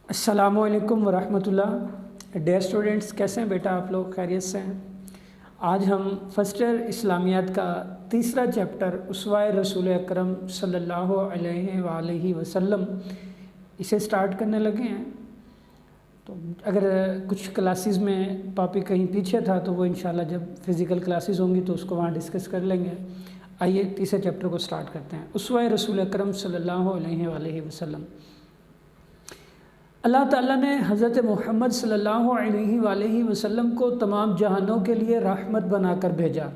السلام علیکم ورحمۃ اللہ۔ ڈیئر اسٹوڈنٹس، کیسے ہیں بیٹا؟ آپ لوگ خیریت سے ہیں؟ آج ہم فرسٹ ایئر اسلامیات کا تیسرا چیپٹر اسوہ رسول اکرم صلی اللہ علیہ وآلہ وسلم اسے سٹارٹ کرنے لگے ہیں۔ تو اگر کچھ کلاسز میں ٹاپک کہیں پیچھے تھا تو وہ انشاءاللہ جب فزیکل کلاسز ہوں گی تو اس کو وہاں ڈسکس کر لیں گے۔ آئیے تیسرے چیپٹر کو سٹارٹ کرتے ہیں۔ اسوہ رسول اکرم صلی اللہ علیہ وآلہ وسلم۔ اللہ تعالیٰ نے حضرت محمد صلی اللہ علیہ وآلہ وسلم کو تمام جہانوں کے لیے رحمت بنا کر بھیجا۔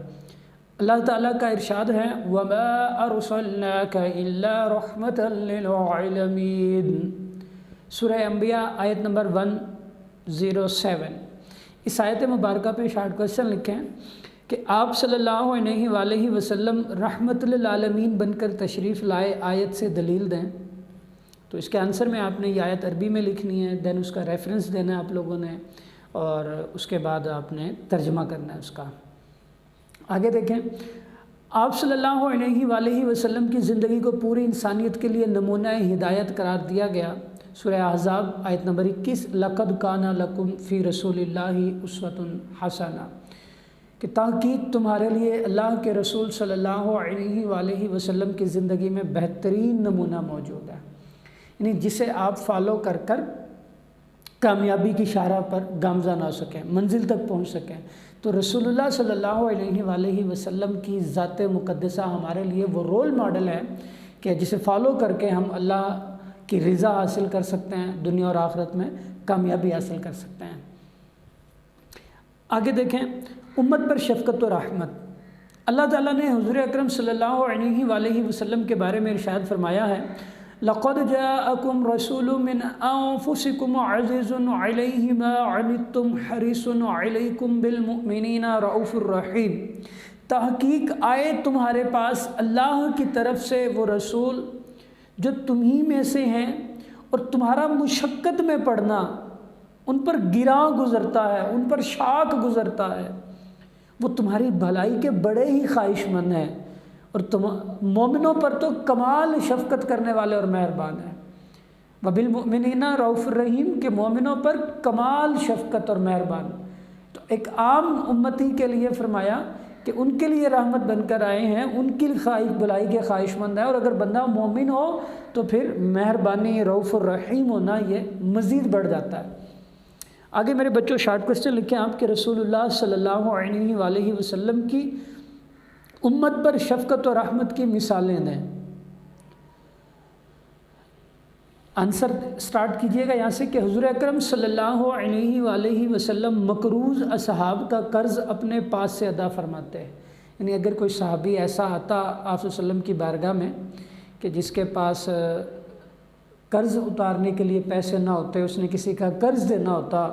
اللہ تعالیٰ کا ارشاد ہے وَمَا أَرْسَلْنَاكَ إِلَّا رَحْمَةً لِّلْعَالَمِينَ۔ سورہ انبیاء آیت نمبر 107۔ اس آیت مبارکہ پہ شارٹ کوشچن لکھیں کہ آپ صلی اللہ علیہ وآلہ وسلم رحمت للعالمین بن کر تشریف لائے، آیت سے دلیل دیں۔ تو اس کے آنسر میں آپ نے یہ آیت عربی میں لکھنی ہے، دین اس کا ریفرنس دینا ہے آپ لوگوں نے، اور اس کے بعد آپ نے ترجمہ کرنا ہے اس کا۔ آگے دیکھیں، آپ صلی اللہ علیہ وآلہ وسلم کی زندگی کو پوری انسانیت کے لیے نمونہ ہدایت قرار دیا گیا۔ سورہ احزاب آیت نمبر 21، لَقَدْ كَانَ لَكُمْ فِي رَسُولِ اللَّهِ أُسْوَةٌ حَسَنَةٌ، کہ تحقیق تمہارے لیے اللہ کے رسول صلی اللہ علیہ وآلہ وسلم کی زندگی میں بہترین نمونہ موجود ہے، یعنی جسے آپ فالو کر کر کامیابی کی شاہراہ پر گامزن ہو سکیں، منزل تک پہنچ سکیں۔ تو رسول اللہ صلی اللہ علیہ وآلہ وسلم کی ذات مقدسہ ہمارے لیے وہ رول ماڈل ہے کہ جسے فالو کر کے ہم اللہ کی رضا حاصل کر سکتے ہیں، دنیا اور آخرت میں کامیابی حاصل کر سکتے ہیں۔ آگے دیکھیں، امت پر شفقت و رحمت۔ اللہ تعالیٰ نے حضور اکرم صلی اللہ علیہ وآلہ وسلم کے بارے میں ارشاد فرمایا ہے لَقَدْ جَاءَكُمْ رَسُولٌ مِّنْ أَنفُسِكُمْ عَزِيزٌ عَلَيْهِ مَا عَنِتُّمْ حَرِيصٌ عَلَيْكُمْ بِالْمُؤْمِنِينَ رَءُوفٌ رَحِيمٌ۔ تحقیق آئے تمہارے پاس اللہ کی طرف سے وہ رسول جو تمہیں میں سے ہیں، اور تمہارا مشقت میں پڑنا ان پر گراں گزرتا ہے، ان پر شاق گزرتا ہے، وہ تمہاری بھلائی کے بڑے ہی خواہش مند ہیں، اور مومنوں پر تو کمال شفقت کرنے والے اور مہربان ہیں۔ وَبِالْمُؤْمِنِينَ رَءُوفٌ رَحِيمٌ، کہ مومنوں پر کمال شفقت اور مہربان۔ تو ایک عام امتی کے لیے فرمایا کہ ان کے لیے رحمت بن کر آئے ہیں، ان کی بھلائی کے خواہش مند ہیں، اور اگر بندہ مومن ہو تو پھر مہربانی رؤوف الرحیم ہونا یہ مزید بڑھ جاتا ہے۔ آگے میرے بچوں شارٹ کوسچن لکھیں آپ کہ رسول اللہ صلی اللہ علیہ وآلہ وسلم کی امت پر شفقت و رحمت کی مثالیں دیں۔ آنسر سٹارٹ کیجئے گا یہاں سے کہ حضور اکرم صلی اللہ علیہ وآلہ وسلم مقروض اصحاب کا قرض اپنے پاس سے ادا فرماتے ہیں، یعنی اگر کوئی صحابی ایسا آتا آپ صلی اللہ علیہ وسلم کی بارگاہ میں کہ جس کے پاس قرض اتارنے کے لیے پیسے نہ ہوتے، اس نے کسی کا قرض دینا ہوتا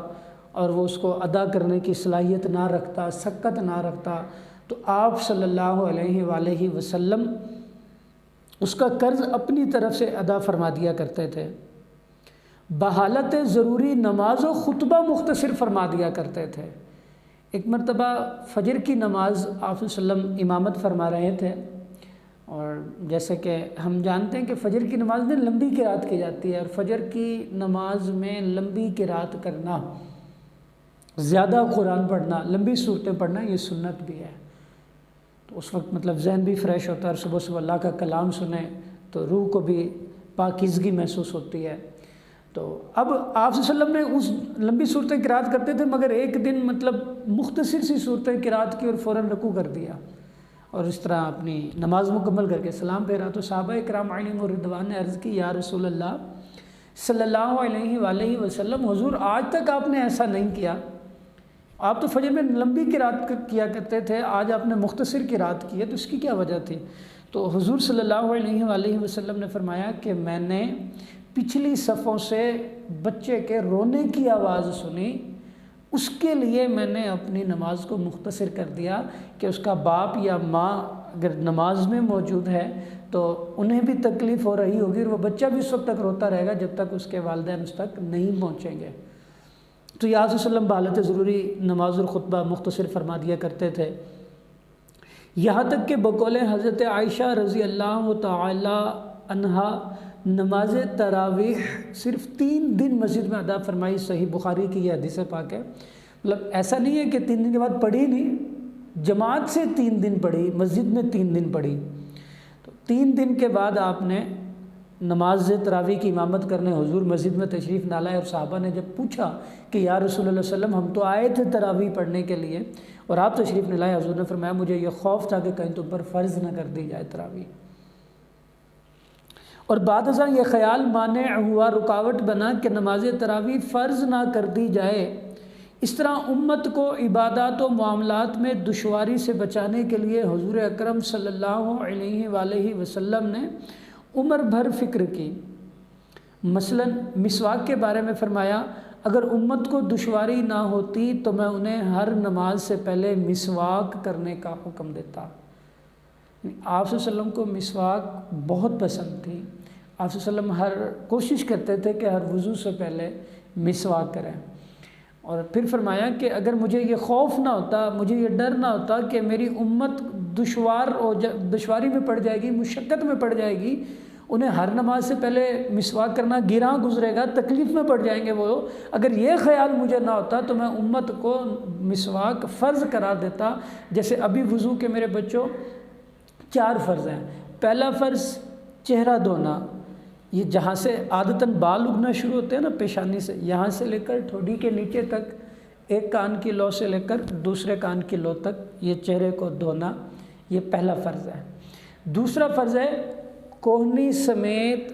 اور وہ اس کو ادا کرنے کی صلاحیت نہ رکھتا، سکت نہ رکھتا، تو آپ صلی اللہ علیہ وآلہ وسلم اس کا قرض اپنی طرف سے ادا فرما دیا کرتے تھے۔ بحالت ضروری نماز و خطبہ مختصر فرما دیا کرتے تھے۔ ایک مرتبہ فجر کی نماز آپ صلی اللہ علیہ وسلم امامت فرما رہے تھے، اور جیسے کہ ہم جانتے ہیں کہ فجر کی نماز میں لمبی قرات کی جاتی ہے، اور فجر کی نماز میں لمبی قرات کرنا، زیادہ قرآن پڑھنا، لمبی صورتیں پڑھنا، یہ سنت بھی ہے۔ تو اس وقت مطلب ذہن بھی فریش ہوتا ہے، اور صبح صبح اللہ کا کلام سنیں تو روح کو بھی پاکیزگی محسوس ہوتی ہے۔ تو اب آپ صلی اللہ علیہ وسلم نے اس لمبی صورتیں قرات کرتے تھے، مگر ایک دن مطلب مختصر سی صورتیں قرات کی اور فوراً رکوع کر دیا، اور اس طرح اپنی نماز مکمل کر کے سلام پھیرا۔ تو صحابہ کرام علیہم رضوان نے عرض کی یا رسول اللہ صلی اللہ علیہ وآلہ وسلم، حضور آج تک آپ نے ایسا نہیں کیا، آپ تو فجر میں لمبی قرات کیا کرتے تھے، آج آپ نے مختصر قرات کی ہے، تو اس کی کیا وجہ تھی؟ تو حضور صلی اللہ علیہ وآلہ وسلم نے فرمایا کہ میں نے پچھلی صفوں سے بچے کے رونے کی آواز سنی، اس کے لیے میں نے اپنی نماز کو مختصر کر دیا کہ اس کا باپ یا ماں اگر نماز میں موجود ہے تو انہیں بھی تکلیف ہو رہی ہوگی، اور وہ بچہ بھی اس وقت تک روتا رہے گا جب تک اس کے والدین اس تک نہیں پہنچیں گے۔ تو یا رسول اللہ صلی اللہ علیہ وسلم بحالت ضروری نماز اور خطبہ مختصر فرما دیا کرتے تھے، یہاں تک کہ بقول حضرت عائشہ رضی اللہ تعالی عنہا نماز تراویح صرف 3 دن مسجد میں ادا فرمائی، صحیح بخاری کی یہ حدیث پاک ہے۔ مطلب ایسا نہیں ہے کہ 3 دن کے بعد پڑھی نہیں، جماعت سے 3 دن پڑھی، مسجد میں 3 دن پڑھی۔ تو 3 دن کے بعد آپ نے نماز تراویح کی امامت کرنے حضور مسجد میں تشریف نہ لائے، اور صحابہ نے جب پوچھا کہ یا رسول اللہ صلی اللہ علیہ وسلم ہم تو آئے تھے تراویح پڑھنے کے لیے اور آپ تشریف نہ لائے، حضور نے فرمایا مجھے یہ خوف تھا کہ کہیں تم پر فرض نہ کر دی جائے تراویح۔ اور بعد ازاں یہ خیال مانع ہوا، رکاوٹ بنا کہ نماز تراویح فرض نہ کر دی جائے۔ اس طرح امت کو عبادات و معاملات میں دشواری سے بچانے کے لیے حضور اکرم صلی اللہ علیہ وآلہ وسلم نے عمر بھر فکر کی۔ مثلا مسواک کے بارے میں فرمایا اگر امت کو دشواری نہ ہوتی تو میں انہیں ہر نماز سے پہلے مسواک کرنے کا حکم دیتا۔ آپ صلی اللہ علیہ وسلم کو مسواک بہت پسند تھی، آپ صلی اللہ علیہ وسلم ہر کوشش کرتے تھے کہ ہر وضو سے پہلے مسواک کریں۔ اور پھر فرمایا کہ اگر مجھے یہ خوف نہ ہوتا، مجھے یہ ڈر نہ ہوتا کہ میری امت دشواری میں پڑ جائے گی، مشقت میں پڑ جائے گی، انہیں ہر نماز سے پہلے مسواک کرنا گراں گزرے گا، تکلیف میں پڑ جائیں گے وہ، اگر یہ خیال مجھے نہ ہوتا تو میں امت کو مسواک فرض قرار دیتا۔ جیسے ابھی وضو کے میرے بچوں 4 فرض ہیں۔ پہلا فرض چہرہ دھونا، یہ جہاں سے عادتاً بال اگنا شروع ہوتے ہیں نا پیشانی سے، یہاں سے لے کر ٹھوڈی کے نیچے تک، ایک کان کی لو سے لے کر دوسرے کان کی لو تک یہ چہرے کو دھونا، یہ پہلا فرض ہے۔ دوسرا فرض ہے کوہنی سمیت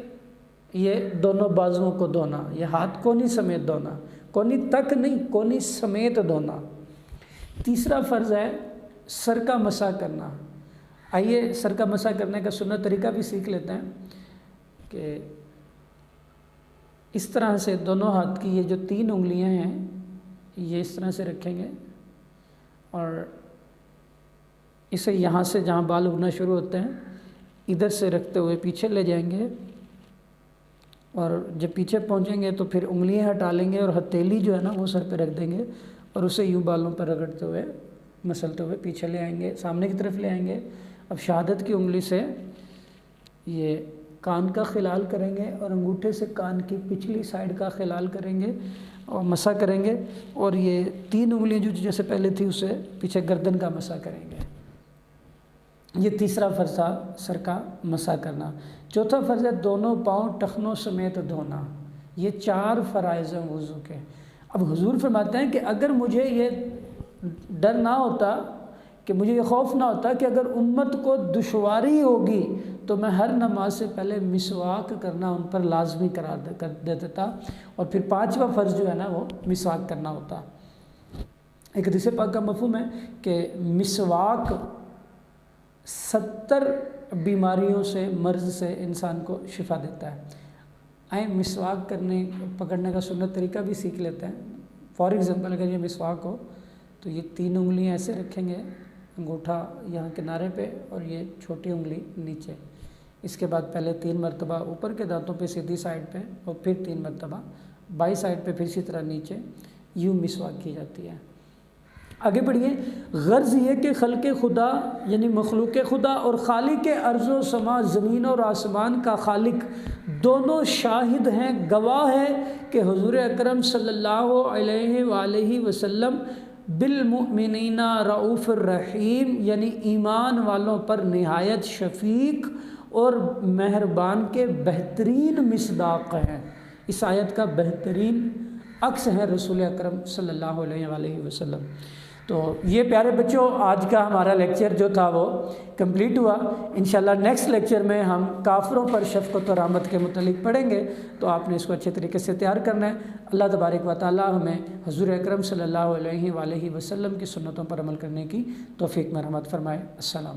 یہ دونوں بازوؤں کو دھونا، یہ ہاتھ کونی سمیت دھونا، کونی تک نہیں، کونی سمیت دھونا۔ تیسرا فرض ہے سر کا مسح کرنا۔ آئیے سر کا مسح کرنے کا سنت طریقہ بھی سیکھ لیتے ہیں کہ اس طرح سے دونوں ہاتھ کی یہ جو 3 انگلیاں ہیں یہ اس طرح سے رکھیں گے اور اسے یہاں سے جہاں بال اگنا شروع ہوتے ہیں ادھر سے رکھتے ہوئے پیچھے لے جائیں گے، اور جب پیچھے پہنچیں گے تو پھر انگلیاں ہٹا لیں گے اور ہتھیلی جو ہے نا وہ سر پہ رکھ دیں گے اور اسے یوں بالوں پر رگڑتے ہوئے مسلتے ہوئے پیچھے لے آئیں گے، سامنے کی طرف لے آئیں گے۔ اب شہادت کی انگلی سے یہ کان کا خلال کریں گے اور انگوٹھے سے کان کی پچھلی سائیڈ کا خلال کریں گے اور مسح کریں گے، اور یہ 3 انگلیاں جو جیسے پہلے تھی اسے پیچھے گردن کا مسح کریں گے۔ یہ تیسرا فرض تھا سر کا مسح کرنا۔ چوتھا فرض ہے دونوں پاؤں ٹخنوں سمیت دھونا۔ یہ 4 فرائض ہیں وضو کے۔ اب حضور فرماتے ہیں کہ اگر مجھے یہ ڈر نہ ہوتا، کہ مجھے یہ خوف نہ ہوتا کہ اگر امت کو دشواری ہوگی تو میں ہر نماز سے پہلے مسواک کرنا ان پر لازمی قرار دے دیتا، اور پھر 5واں فرض جو ہے نا وہ مسواک کرنا ہوتا۔ ایک حدیث پاک کا مفہوم ہے کہ مسواک 70 بیماریوں سے، مرض سے انسان کو شفا دیتا ہے۔ آئیں مسواک پکڑنے کا سنت طریقہ بھی سیکھ لیتے ہیں۔ فار ایگزامپل اگر یہ مسواک ہو تو یہ 3 انگلیاں ایسے رکھیں گے، انگوٹھا یہاں کنارے پہ اور یہ چھوٹی انگلی نیچے، اس کے بعد پہلے 3 مرتبہ اوپر کے دانتوں پہ سیدھی سائیڈ پہ اور پھر 3 مرتبہ بائیں سائیڈ پہ پھر اسی طرح نیچے، یوں مسواک کی جاتی ہے۔ آگے بڑھیے۔ غرض یہ کہ خلق خدا یعنی مخلوق خدا اور خالق ارض و سما، زمین اور آسمان کا خالق دونوں شاہد ہیں، گواہ ہے کہ حضور اکرم صلی اللہ علیہ وآلہ وسلم بالمؤمنین رؤوف الرحیم، یعنی ایمان والوں پر نہایت شفیق اور مہربان کے بہترین مصداق ہیں۔ اس آیت کا بہترین عکس ہے رسول اکرم صلی اللہ علیہ وآلہ وسلم۔ تو یہ پیارے بچوں آج کا ہمارا لیکچر جو تھا وہ کمپلیٹ ہوا۔ انشاءاللہ نیکسٹ لیکچر میں ہم کافروں پر شفقت و رحمت کے متعلق پڑھیں گے، تو آپ نے اس کو اچھے طریقے سے تیار کرنا ہے۔ اللہ تبارک و تعالی ہمیں حضور اکرم صلی اللہ علیہ وآلہ وسلم کی سنتوں پر عمل کرنے کی توفیق میں رحمت فرمائے۔ السلام علیکم۔